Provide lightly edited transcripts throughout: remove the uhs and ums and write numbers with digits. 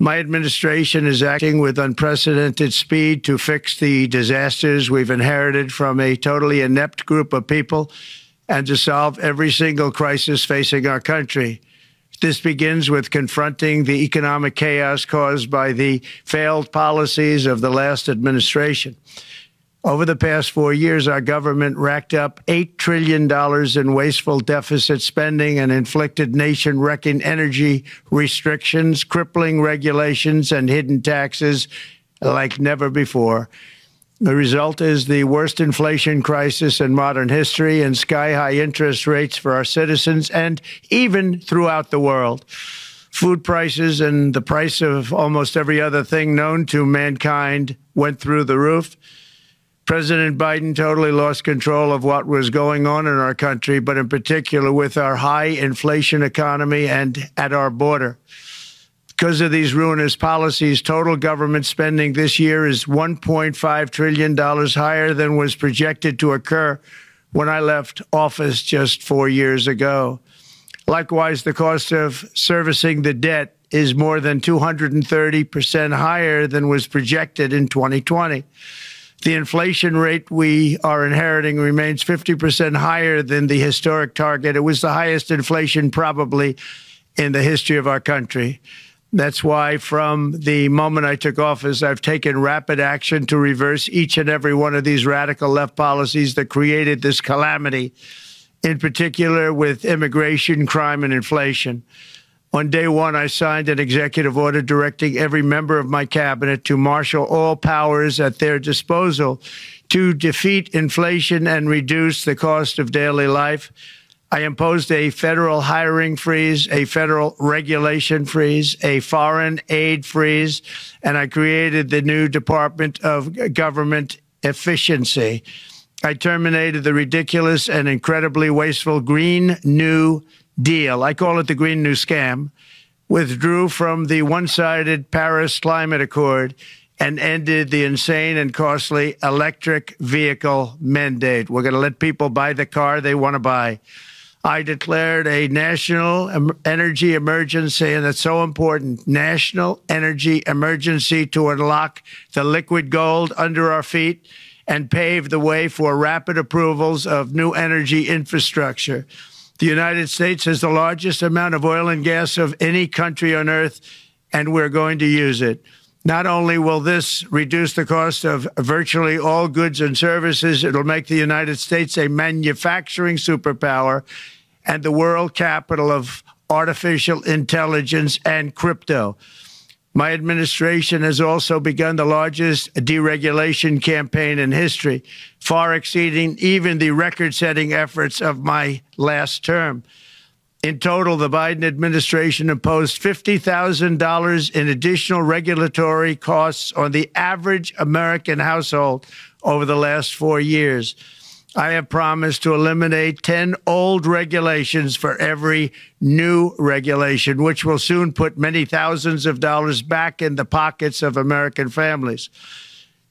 My administration is acting with unprecedented speed to fix the disasters we've inherited from a totally inept group of people and to solve every single crisis facing our country. This begins with confronting the economic chaos caused by the failed policies of the last administration. Over the past 4 years, our government racked up $8 trillion in wasteful deficit spending and inflicted nation-wrecking energy restrictions, crippling regulations, and hidden taxes like never before. The result is the worst inflation crisis in modern history and sky-high interest rates for our citizens and even throughout the world. Food prices and the price of almost every other thing known to mankind went through the roof. President Biden totally lost control of what was going on in our country, but in particular with our high inflation economy and at our border. Because of these ruinous policies, total government spending this year is $1.5 trillion higher than was projected to occur when I left office just 4 years ago. Likewise, the cost of servicing the debt is more than 230% higher than was projected in 2020. The inflation rate we are inheriting remains 50% higher than the historic target. It was the highest inflation probably in the history of our country. That's why from the moment I took office, I've taken rapid action to reverse each and every one of these radical left policies that created this calamity, in particular with immigration, crime, and inflation. On day one, I signed an executive order directing every member of my cabinet to marshal all powers at their disposal to defeat inflation and reduce the cost of daily life. I imposed a federal hiring freeze, a federal regulation freeze, a foreign aid freeze, and I created the new Department of Government Efficiency. I terminated the ridiculous and incredibly wasteful Green New Deal. I call it the Green New Scam, withdrew from the one-sided Paris Climate Accord, and ended the insane and costly electric vehicle mandate. We're going to let people buy the car they want to buy. I declared a national energy emergency, and it's so important, national energy emergency to unlock the liquid gold under our feet and pave the way for rapid approvals of new energy infrastructure. The United States has the largest amount of oil and gas of any country on earth, and we're going to use it. Not only will this reduce the cost of virtually all goods and services, it'll make the United States a manufacturing superpower and the world capital of artificial intelligence and crypto. My administration has also begun the largest deregulation campaign in history, far exceeding even the record-setting efforts of my last term. In total, the Biden administration imposed $50,000 in additional regulatory costs on the average American household over the last 4 years. I have promised to eliminate 10 old regulations for every new regulation, which will soon put many thousands of dollars back in the pockets of American families.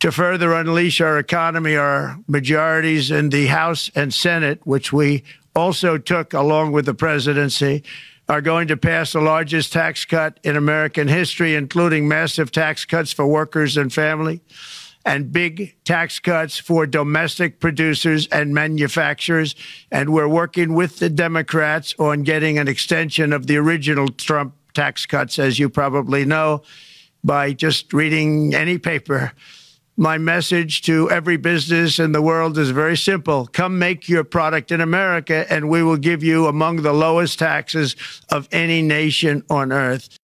To further unleash our economy, our majorities in the House and Senate, which we also took along with the presidency, are going to pass the largest tax cut in American history, including massive tax cuts for workers and family, and big tax cuts for domestic producers and manufacturers. And we're working with the Democrats on getting an extension of the original Trump tax cuts, as you probably know, by just reading any paper. My message to every business in the world is very simple. Come make your product in America, and we will give you among the lowest taxes of any nation on earth.